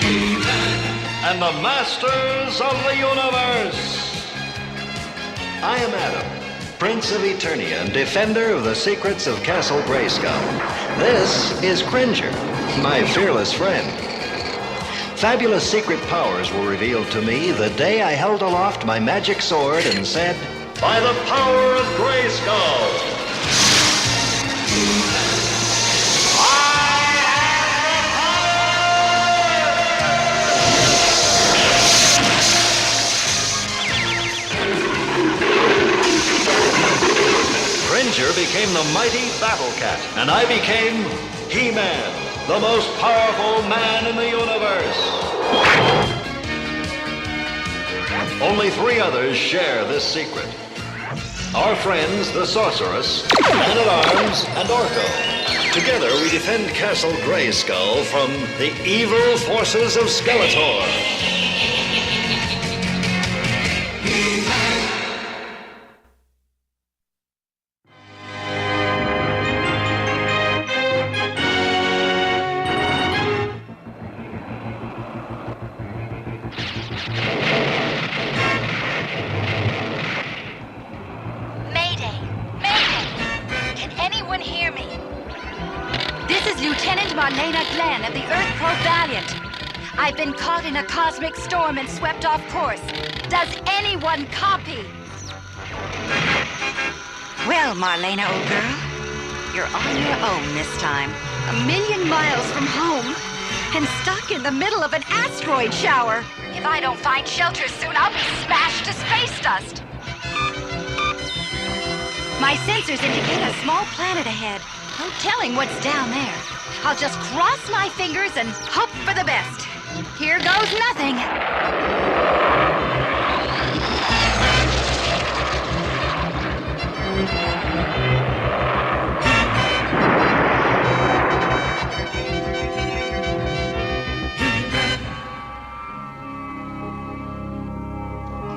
and the masters of the universe. I am Adam, Prince of Eternia and defender of the secrets of Castle Grayskull. This is Cringer, my fearless friend. Fabulous secret powers were revealed to me the day I held aloft my magic sword and said, "By the power of Grayskull, Cringer became the mighty Battle Cat, and I became He-Man, the most powerful man in the universe. Only 3 others share this secret. Our friends, the Sorceress, Man-at-Arms, and Orko. Together we defend Castle Grayskull from the evil forces of Skeletor. I've been caught in a cosmic storm and swept off course. Does anyone copy? Well, Marlena, old girl, you're on your own this time. 1,000,000 miles from home and stuck in the middle of an asteroid shower. If I don't find shelter soon, I'll be smashed to space dust. My sensors indicate a small planet ahead. No telling what's down there. I'll just cross my fingers and hope for the best. Here goes nothing.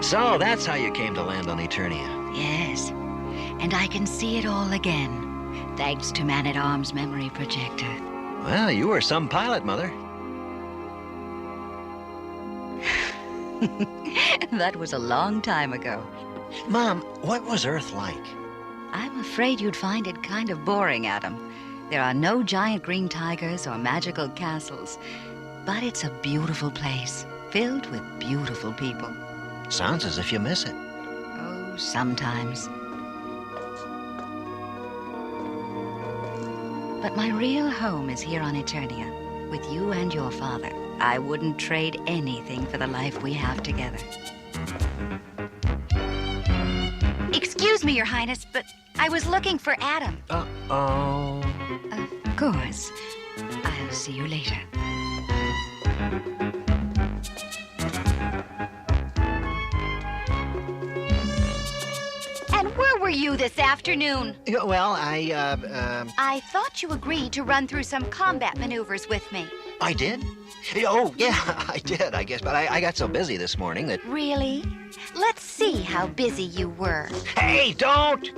So that's how you came to land on Eternia. Yes, and I can see it all again, thanks to Man-at-Arms' memory projector. Well, you were some pilot, Mother. That was a long time ago. Mom, what was Earth like? I'm afraid you'd find it kind of boring, Adam. There are no giant green tigers or magical castles. But it's a beautiful place, filled with beautiful people. Sounds as if you miss it. Oh, sometimes. But my real home is here on Eternia, with you and your father. I wouldn't trade anything for the life we have together. Excuse me, Your Highness, but I was looking for Adam. Uh-oh. Of course. I'll see you later. And where were you this afternoon? Well, I thought you agreed to run through some combat maneuvers with me. I did? Oh, yeah, I did, I guess. But I got so busy this morning that... Really? Let's see how busy you were. Hey, don't!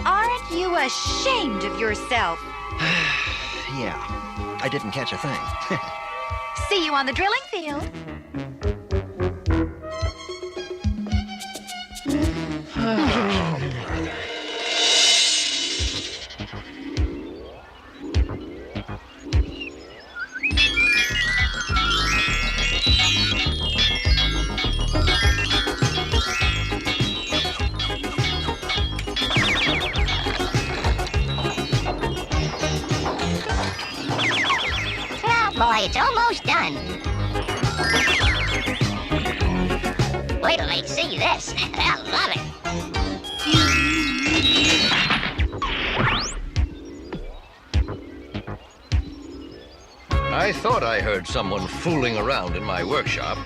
Aren't you ashamed of yourself? Yeah, I didn't catch a thing. See you on the drilling field. Boy, it's almost done. Wait till they see this. They'll love it. I thought I heard someone fooling around in my workshop.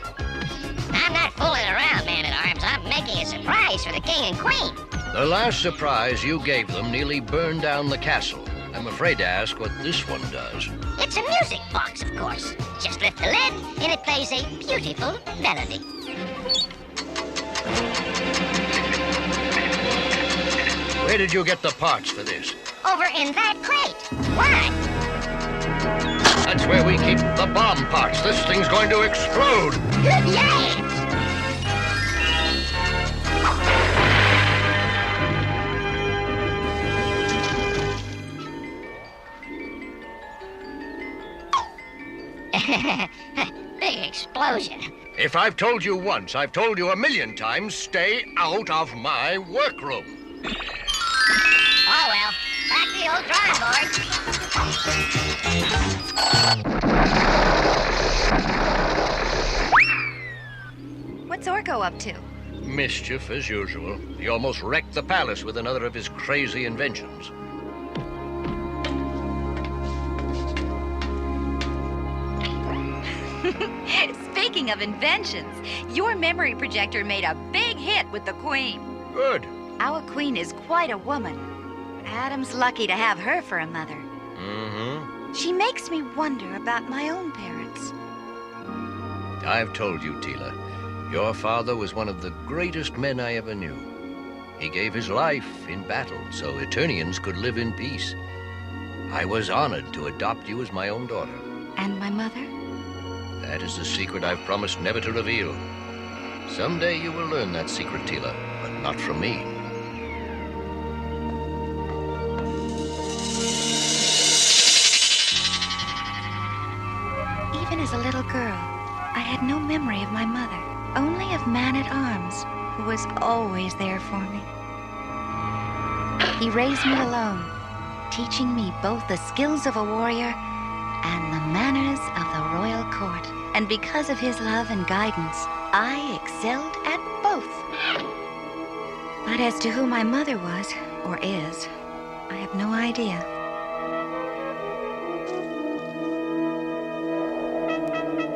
I'm not fooling around, Man-at-Arms. I'm making a surprise for the king and queen. The last surprise you gave them nearly burned down the castle. I'm afraid to ask what this one does. It's a music box, of course. Just lift the lid, and it plays a beautiful melody. Where did you get the parts for this? Over in that crate. What? That's where we keep the bomb parts. This thing's going to explode. Yay! Big explosion. If I've told you once, I've told you 1,000,000 times, stay out of my workroom. Oh well, back to the old drawing board. What's Orko up to? Mischief, as usual. He almost wrecked the palace with another of his crazy inventions. Speaking of inventions, your memory projector made a big hit with the Queen. Good. Our Queen is quite a woman. Adam's lucky to have her for a mother. Mm-hmm. She makes me wonder about my own parents. I've told you, Tila. Your father was one of the greatest men I ever knew. He gave his life in battle so Eternians could live in peace. I was honored to adopt you as my own daughter. And my mother? That is a secret I've promised never to reveal. Someday you will learn that secret, Tila, but not from me. Even as a little girl, I had no memory of my mother, only of Man-at-Arms, who was always there for me. He raised me alone, teaching me both the skills of a warrior and the manners of the royal court. And because of his love and guidance, I excelled at both. But as to who my mother was, or is, I have no idea.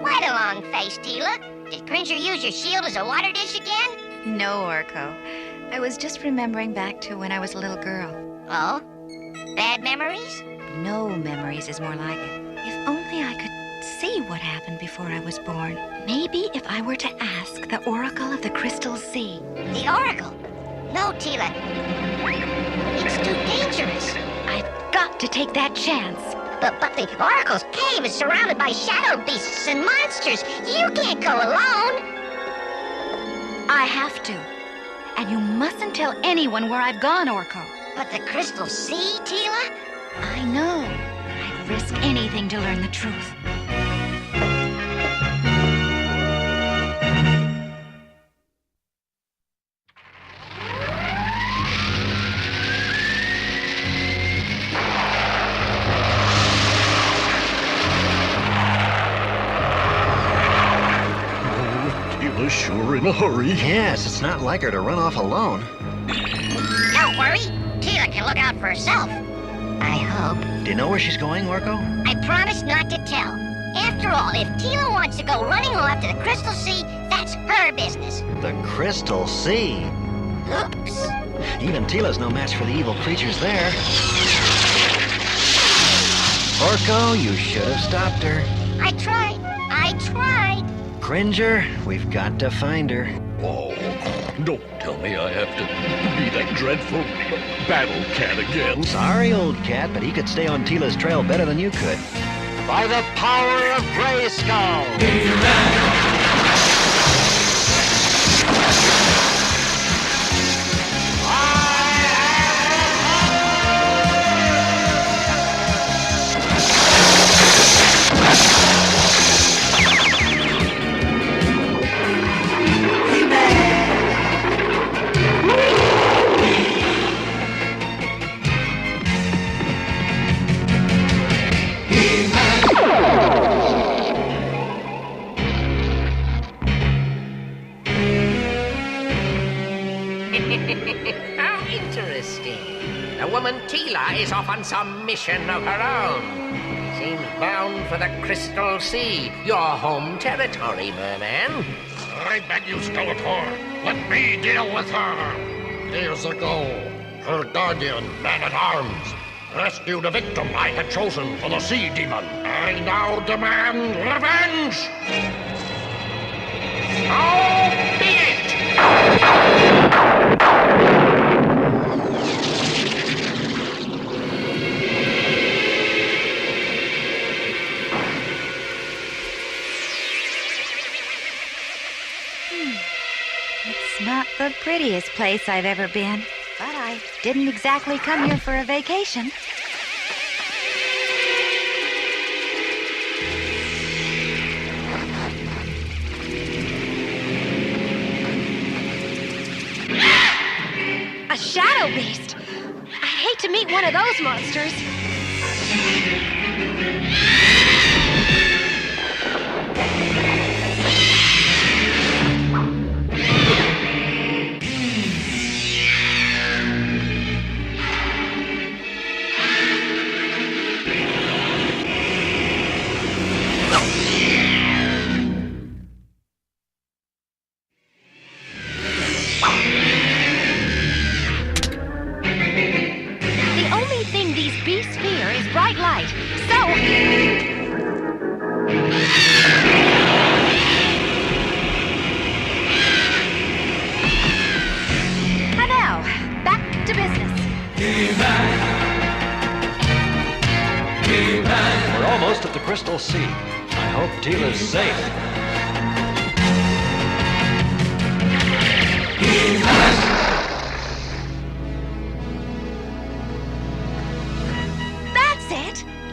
Quite a long face, Tila. Did Cringer use your shield as a water dish again? No, Orko. I was just remembering back to when I was a little girl. Oh? Bad memories? No memories is more like it. If only I could see what happened before I was born. Maybe if I were to ask the Oracle of the Crystal Sea. The Oracle? No, Tila. It's too dangerous. I've got to take that chance. But the Oracle's cave is surrounded by shadow beasts and monsters. You can't go alone. I have to. And you mustn't tell anyone where I've gone, Orko. But the Crystal Sea, Tila? I know. I'd risk anything to learn the truth. Tila's sure in a hurry. Yes, it's not like her to run off alone. Don't worry. Tila can look out for herself. I hope. Do you know where she's going, Orko? I promise not to tell. After all, if Tila wants to go running off to the Crystal Sea, that's her business. The Crystal Sea. Oops. Even Tila's no match for the evil creatures there. Orko, you should have stopped her. I tried. Cringer, we've got to find her. Oh, don't tell me I have to be that dreadful battle cat again. Sorry, old cat, but he could stay on Tila's trail better than you could. By the power of Grayskull! How interesting. The woman Tila is off on some mission of her own. Seems bound for the Crystal Sea, your home territory, merman. I beg you, Skeletor. Let me deal with her. Years ago, her guardian, Man-at-Arms, rescued a victim I had chosen for the Sea Demon. I now demand revenge! So be it! the prettiest place I've ever been. But I didn't exactly come here for a vacation. A shadow beast! I hate to meet one of those monsters. Bright light. So... And now, back to business. We're almost at the Crystal Sea. I hope Tila's safe.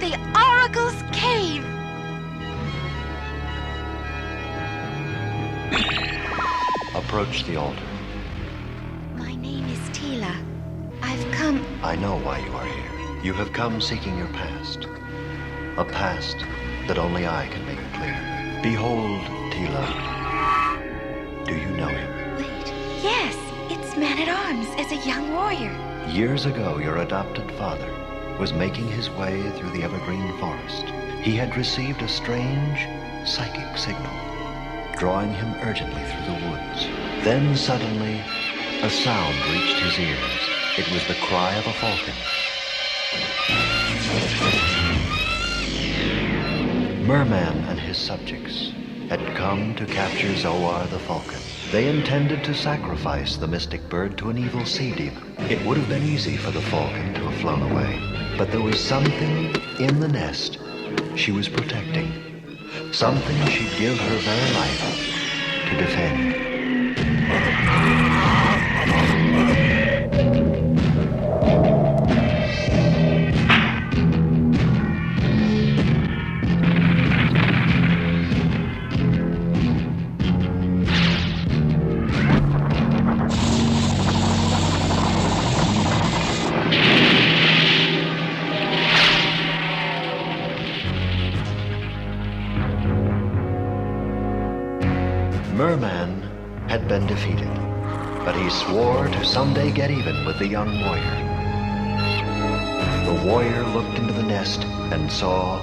The Oracle's Cave! Approach the altar. My name is Tila. I've come... I know why you are here. You have come seeking your past. A past that only I can make clear. Behold, Tila. Do you know him? Wait. Yes, it's Man-at-Arms as a young warrior. Years ago, your adopted father was making his way through the evergreen forest. He had received a strange psychic signal, drawing him urgently through the woods. Then suddenly, a sound reached his ears. It was the cry of a falcon. Merman and his subjects had come to capture Zoar the falcon. They intended to sacrifice the mystic bird to an evil sea demon. It would have been easy for the falcon to have flown away, but there was something in the nest she was protecting. Something she'd give her very life to defend. Merman had been defeated, but he swore to someday get even with the young warrior. The warrior looked into the nest and saw...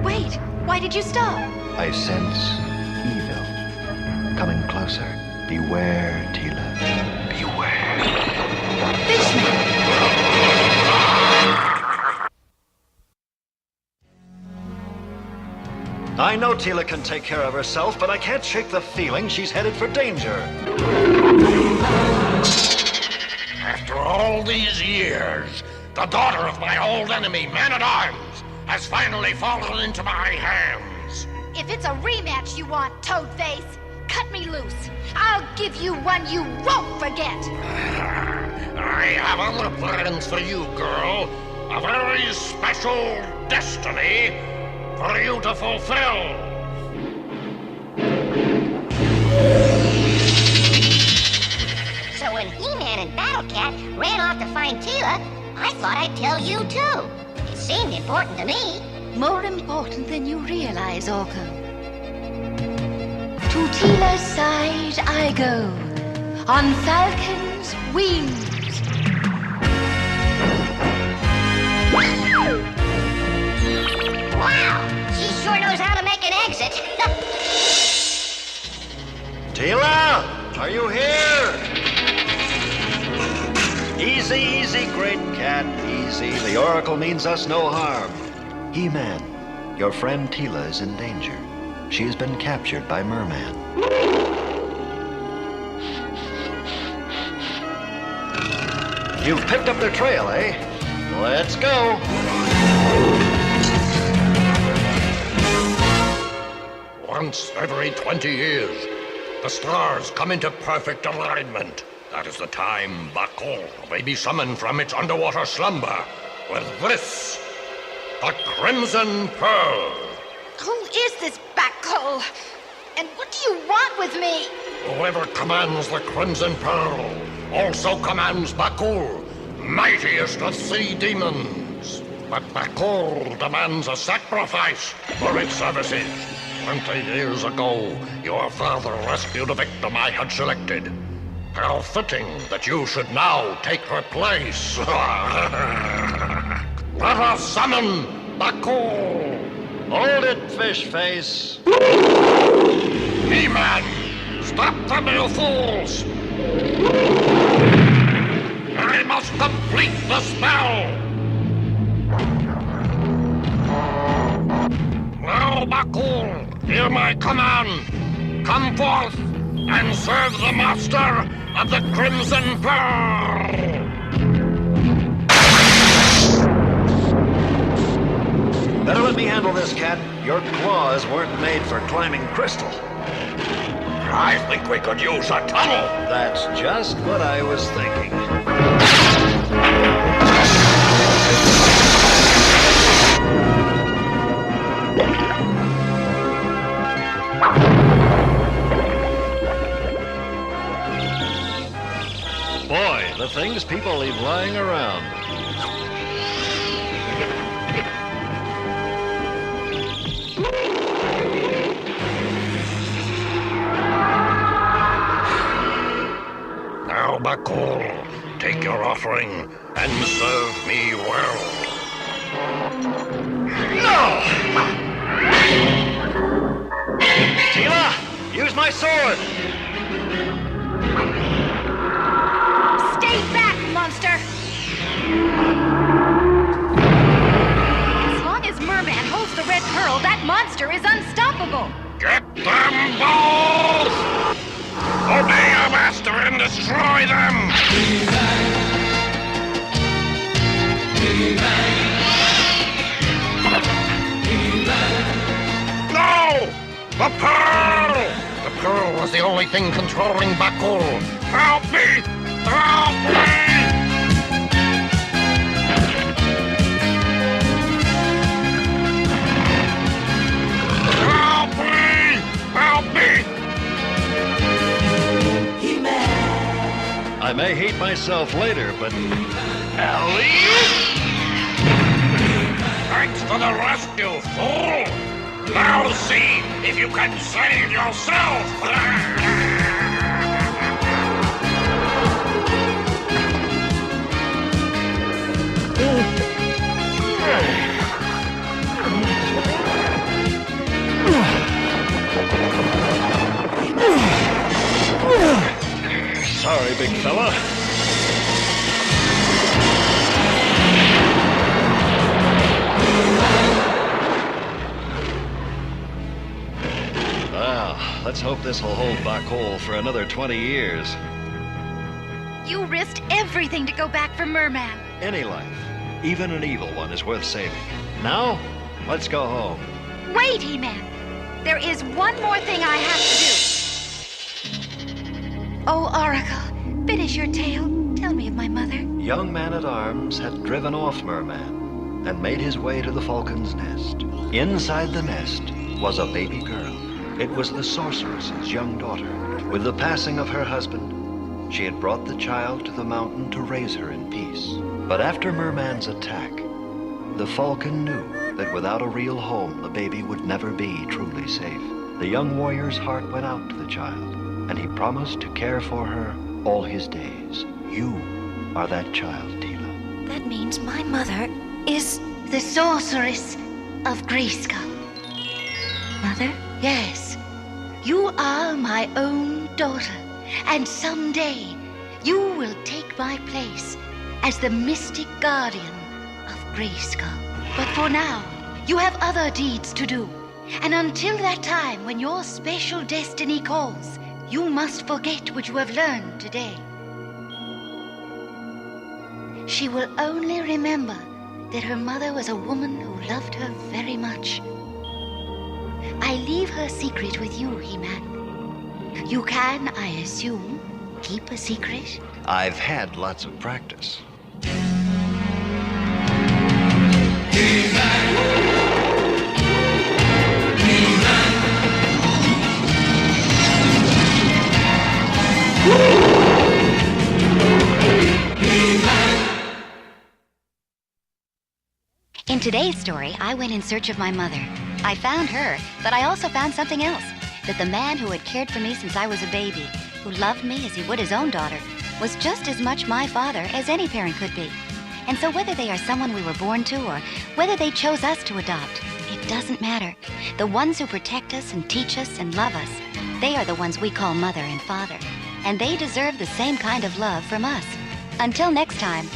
Wait, why did you stop? I sense evil coming closer. Beware, Tila. Beware. Fishman! I know Tila can take care of herself, but I can't shake the feeling she's headed for danger. After all these years, the daughter of my old enemy, Man-at-Arms, has finally fallen into my hands. If it's a rematch you want, Toadface, cut me loose. I'll give you one you won't forget. I have other plans for you, girl. A very special destiny for you to fulfill. So when He-Man and Battle Cat ran off to find Tila, I thought I'd tell you too. It seemed important to me. More important than you realize, Orko. To Tila's side I go, on Falcon's wings. Wow, she sure knows how to make an exit. Tila, are you here? Easy, easy, great cat, easy. The Oracle means us no harm. He-Man, your friend Tila is in danger. She has been captured by Merman. You've picked up their trail, eh? Let's go. Once every 20 years, the stars come into perfect alignment. That is the time Bakul may be summoned from its underwater slumber with this, the Crimson Pearl. Who is this Bakul? And what do you want with me? Whoever commands the Crimson Pearl also commands Bakul, mightiest of sea demons. But Bakul demands a sacrifice for its services. 20 years ago, your father rescued a victim I had selected. How fitting that you should now take her place. Let us summon Bakul. Hold it, fish face. He-Man, stop them, you fools! I must complete the spell! Now, Bakul, hear my command. Come forth and serve the master of the Crimson Pearl! Better let me handle this, Cat. Your claws weren't made for climbing crystal. I think we could use a tunnel. That's just what I was thinking. Boy, the things people leave lying around. Now, Bakul, take your offering and serve me well. No! Tila, use my sword! Stay back, monster! As long as Merman holds the red pearl, that monster is unstoppable! Get them both! Obey your master and destroy them! No! The pearl! The pearl was the only thing controlling Bakul. Help me! Help me! Help me! Help me! I may hate myself later, but... Thanks for the rescue, fool! Now see if you can save yourself! Sorry, big fella. Well, let's hope this will hold Bakul for another 20 years. You risked everything to go back for Merman. Any life, even an evil one, is worth saving. Now, let's go home. Wait, He-Man. There is one more thing I have to do. Oh, Oracle, finish your tale. Tell me of my mother. Young Man-at-Arms had driven off Merman and made his way to the Falcon's Nest. Inside the nest was a baby girl. It was the sorceress's young daughter. With the passing of her husband, she had brought the child to the mountain to raise her in peace. But after Merman's attack, the Falcon knew that without a real home, the baby would never be truly safe. The young warrior's heart went out to the child, and he promised to care for her all his days. You are that child, Tila. That means my mother is the sorceress of Grayskull. Mother? Yes. You are my own daughter, and someday you will take my place as the mystic guardian of Grayskull. But for now, you have other deeds to do. And until that time when your special destiny calls, you must forget what you have learned today. She will only remember that her mother was a woman who loved her very much. I leave her secret with you, He-Man. You can, I assume, keep a secret? I've had lots of practice. In today's story, I went in search of my mother. I found her, but I also found something else. That the man who had cared for me since I was a baby, who loved me as he would his own daughter, was just as much my father as any parent could be. And so whether they are someone we were born to or whether they chose us to adopt, it doesn't matter. The ones who protect us and teach us and love us, they are the ones we call mother and father. And they deserve the same kind of love from us. Until next time,